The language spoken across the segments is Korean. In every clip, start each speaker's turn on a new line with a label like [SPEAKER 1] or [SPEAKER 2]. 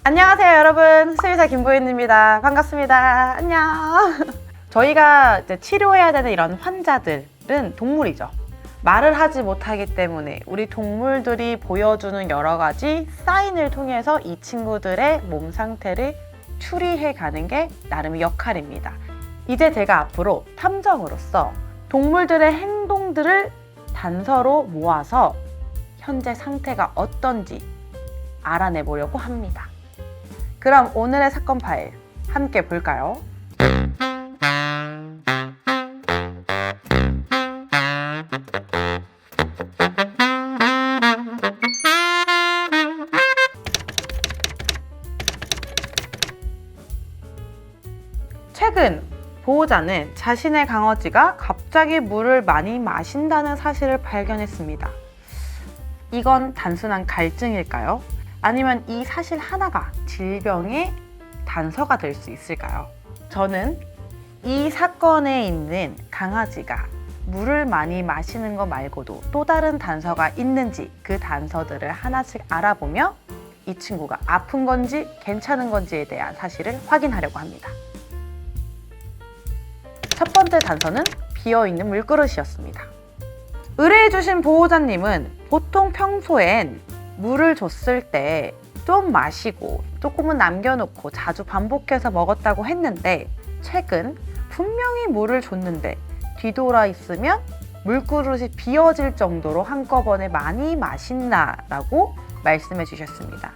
[SPEAKER 1] 안녕하세요 여러분, 수의사 김보윤입니다. 반갑습니다. 안녕. 저희가 이제 치료해야 되는 이런 환자들은 동물이죠. 말을 하지 못하기 때문에 우리 동물들이 보여주는 여러 가지 사인을 통해서 이 친구들의 몸 상태를 추리해 가는 게 나름의 역할입니다. 이제 제가 앞으로 탐정으로서 동물들의 행동들을 단서로 모아서 현재 상태가 어떤지 알아내 보려고 합니다. 그럼 오늘의 사건 파일 함께 볼까요? 최근 보호자는 자신의 강아지가 갑자기 물을 많이 마신다는 사실을 발견했습니다. 이건 단순한 갈증일까요? 아니면 이 사실 하나가 질병의 단서가 될 수 있을까요? 저는 이 사건에 있는 강아지가 물을 많이 마시는 것 말고도 또 다른 단서가 있는지 그 단서들을 하나씩 알아보며 이 친구가 아픈 건지 괜찮은 건지에 대한 사실을 확인하려고 합니다. 첫 번째 단서는 비어있는 물그릇이었습니다. 의뢰해주신 보호자님은 보통 평소엔 물을 줬을 때 좀 마시고 조금은 남겨놓고 자주 반복해서 먹었다고 했는데 최근 분명히 물을 줬는데 뒤돌아 있으면 물그릇이 비어질 정도로 한꺼번에 많이 마신다라고 말씀해 주셨습니다.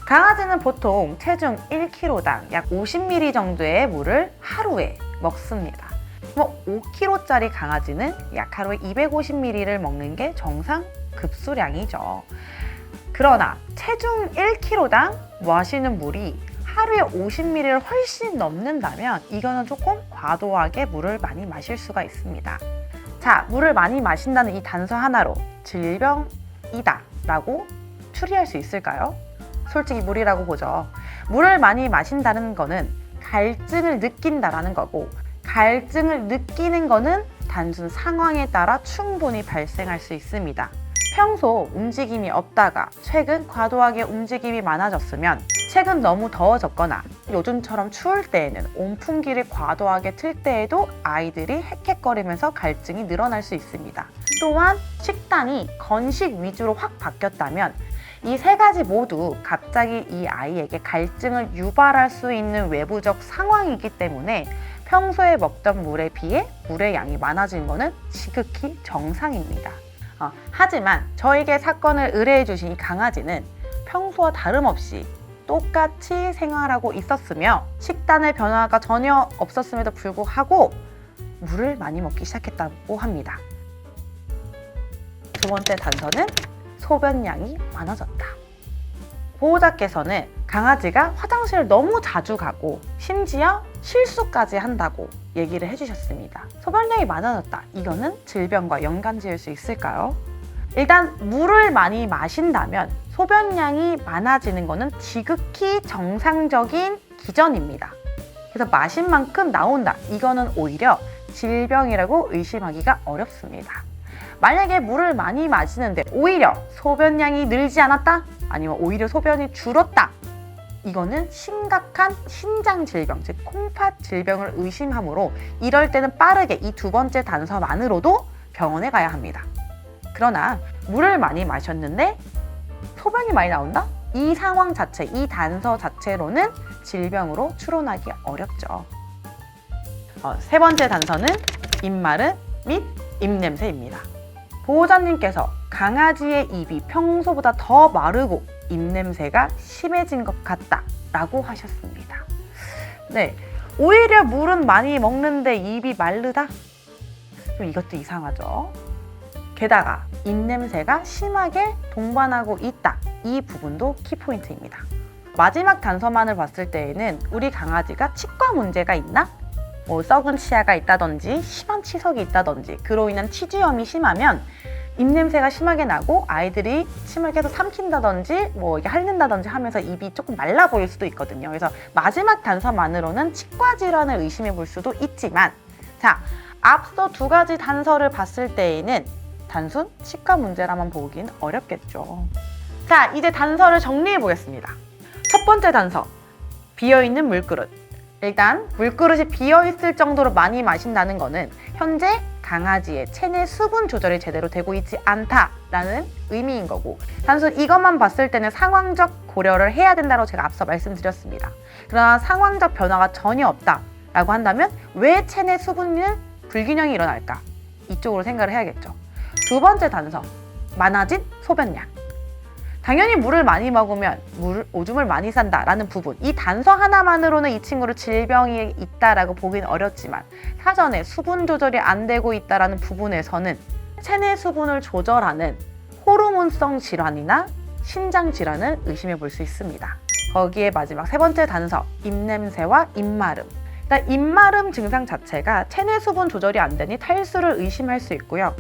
[SPEAKER 1] 강아지는 보통 체중 1kg당 약 50ml 정도의 물을 하루에 먹습니다. 5kg짜리 강아지는 약 하루에 250ml를 먹는 게 정상 급수량이죠. 그러나 체중 1kg당 마시는 물이 하루에 50ml를 훨씬 넘는다면 이거는 조금 과도하게 물을 많이 마실 수가 있습니다. 자, 물을 많이 마신다는 이 단서 하나로 질병이다 라고 추리할 수 있을까요? 솔직히 물이라고 보죠. 물을 많이 마신다는 거는 갈증을 느낀다라는 거고, 갈증을 느끼는 거는 단순 상황에 따라 충분히 발생할 수 있습니다. 평소 움직임이 없다가 최근 과도하게 움직임이 많아졌으면, 최근 너무 더워졌거나 요즘처럼 추울 때에는 온풍기를 과도하게 틀 때에도 아이들이 헥헥거리면서 갈증이 늘어날 수 있습니다. 또한 식단이 건식 위주로 확 바뀌었다면 이 세 가지 모두 갑자기 이 아이에게 갈증을 유발할 수 있는 외부적 상황이기 때문에 평소에 먹던 물에 비해 물의 양이 많아진 것은 지극히 정상입니다. 하지만 저에게 사건을 의뢰해 주신 이 강아지는 평소와 다름없이 똑같이 생활하고 있었으며 식단의 변화가 전혀 없었음에도 불구하고 물을 많이 먹기 시작했다고 합니다. 두 번째 단서는 소변량이 많아졌다. 보호자께서는 강아지가 화장실을 너무 자주 가고 심지어 실수까지 한다고 얘기를 해주셨습니다. 소변량이 많아졌다. 이거는 질병과 연관지을 수 있을까요? 일단 물을 많이 마신다면 소변량이 많아지는 것은 지극히 정상적인 기전입니다. 그래서 마신 만큼 나온다. 이거는 오히려 질병이라고 의심하기가 어렵습니다. 만약에 물을 많이 마시는데 오히려 소변량이 늘지 않았다? 아니면 오히려 소변이 줄었다? 이거는 심각한 신장 질병, 즉 콩팥 질병을 의심하므로 이럴 때는 빠르게 이 두 번째 단서만으로도 병원에 가야 합니다. 그러나 물을 많이 마셨는데 소변이 많이 나온다? 이 상황 자체, 이 단서 자체로는 질병으로 추론하기 어렵죠. 세 번째 단서는 입마름 및 입냄새입니다. 보호자님께서 강아지의 입이 평소보다 더 마르고 입냄새가 심해진 것 같다 라고 하셨습니다. 네, 오히려 물은 많이 먹는데 입이 마르다? 좀 이것도 이상하죠. 게다가 입냄새가 심하게 동반하고 있다. 이 부분도 키포인트입니다. 마지막 단서만을 봤을 때에는 우리 강아지가 치과 문제가 있나? 썩은 치아가 있다든지 심한 치석이 있다든지 그로 인한 치주염이 심하면 입냄새가 심하게 나고 아이들이 침을 계속 삼킨다든지 이게 핥는다든지 하면서 입이 조금 말라 보일 수도 있거든요. 그래서 마지막 단서만으로는 치과 질환을 의심해 볼 수도 있지만, 자, 앞서 두 가지 단서를 봤을 때에는 단순 치과 문제라만 보긴 어렵겠죠. 자, 이제 단서를 정리해 보겠습니다. 첫 번째 단서, 비어있는 물그릇. 일단 물그릇이 비어있을 정도로 많이 마신다는 거는 현재 강아지의 체내 수분 조절이 제대로 되고 있지 않다라는 의미인 거고, 단순 이것만 봤을 때는 상황적 고려를 해야 된다고 제가 앞서 말씀드렸습니다. 그러나 상황적 변화가 전혀 없다라고 한다면 왜 체내 수분은 불균형이 일어날까? 이쪽으로 생각을 해야겠죠. 두 번째 단서, 많아진 소변량. 당연히 물을 많이 먹으면 오줌을 많이 싼다라는 부분, 이 단서 하나만으로는 이 친구를 질병이 있다라고 보기는 어렵지만 사전에 수분 조절이 안 되고 있다라는 부분에서는 체내 수분을 조절하는 호르몬성 질환이나 신장 질환을 의심해 볼 수 있습니다. 거기에 마지막 세 번째 단서, 입냄새와 입마름. 일단 입마름 증상 자체가 체내 수분 조절이 안 되니 탈수를 의심할 수 있고요.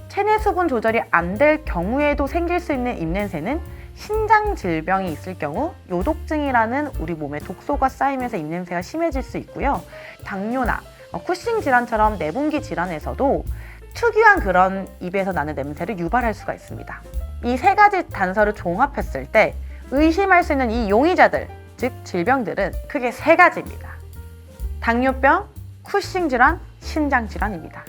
[SPEAKER 1] 체내 수분 조절이 안 될 경우에도 생길 수 있는 입냄새는 신장 질병이 있을 경우 요독증이라는 우리 몸에 독소가 쌓이면서 입냄새가 심해질 수 있고요. 당뇨나 쿠싱 질환처럼 내분기 질환에서도 특유한 그런 입에서 나는 냄새를 유발할 수가 있습니다. 이 세 가지 단서를 종합했을 때 의심할 수 있는 이 용의자들, 즉 질병들은 크게 세 가지입니다. 당뇨병, 쿠싱 질환, 신장 질환입니다.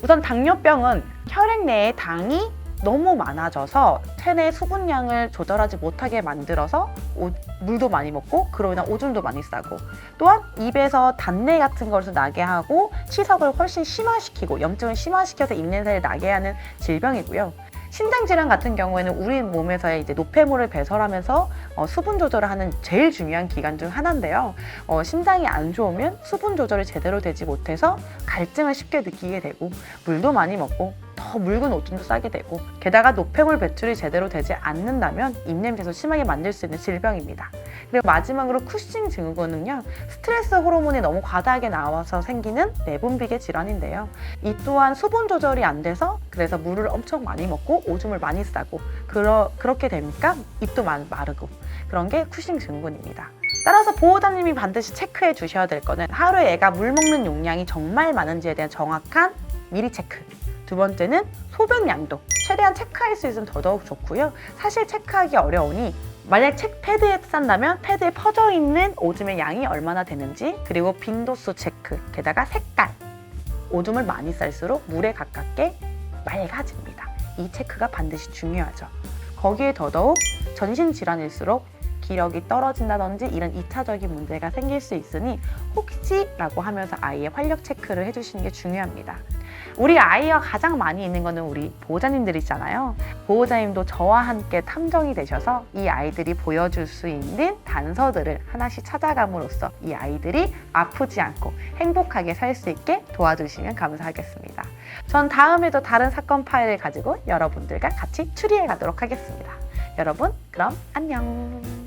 [SPEAKER 1] 우선 당뇨병은 혈액 내에 당이 너무 많아져서 체내 수분량을 조절하지 못하게 만들어서 물도 많이 먹고 그로 인한 오줌도 많이 싸고, 또한 입에서 단내 같은 것을 나게 하고 치석을 훨씬 심화시키고 염증을 심화시켜서 입냄새를 나게 하는 질병이고요. 신장질환 같은 경우에는 우리 몸에서의 이제 노폐물을 배설하면서 수분 조절을 하는 제일 중요한 기관 중 하나인데요. 심장이 안 좋으면 수분 조절이 제대로 되지 못해서 갈증을 쉽게 느끼게 되고 물도 많이 먹고 더 묽은 오줌도 싸게 되고, 게다가 노폐물 배출이 제대로 되지 않는다면 입냄새도 심하게 만들 수 있는 질병입니다. 그리고 마지막으로 쿠싱 증후군은요, 스트레스 호르몬이 너무 과다하게 나와서 생기는 내분비계 질환인데요. 이 또한 수분 조절이 안 돼서 그래서 물을 엄청 많이 먹고 오줌을 많이 싸고 그렇게 되니까 입도 마르고 그런 게 쿠싱 증후군입니다. 따라서 보호자님이 반드시 체크해 주셔야 될 거는 하루에 애가 물 먹는 용량이 정말 많은지에 대한 정확한 미리 체크. 두 번째는 소변량도 최대한 체크할 수 있으면 더더욱 좋고요. 사실 체크하기 어려우니 만약 패드에 싼다면 패드에 퍼져 있는 오줌의 양이 얼마나 되는지, 그리고 빈도수 체크, 게다가 색깔. 오줌을 많이 쌀수록 물에 가깝게 맑아집니다. 이 체크가 반드시 중요하죠. 거기에 더더욱 전신질환일수록 기력이 떨어진다든지 이런 2차적인 문제가 생길 수 있으니 혹시라고 하면서 아이의 활력 체크를 해주시는 게 중요합니다. 우리 아이와 가장 많이 있는 거는 우리 보호자님들이잖아요. 보호자님도 저와 함께 탐정이 되셔서 이 아이들이 보여줄 수 있는 단서들을 하나씩 찾아감으로써 이 아이들이 아프지 않고 행복하게 살 수 있게 도와주시면 감사하겠습니다. 전 다음에도 다른 사건 파일을 가지고 여러분들과 같이 추리해 가도록 하겠습니다. 여러분, 그럼 안녕!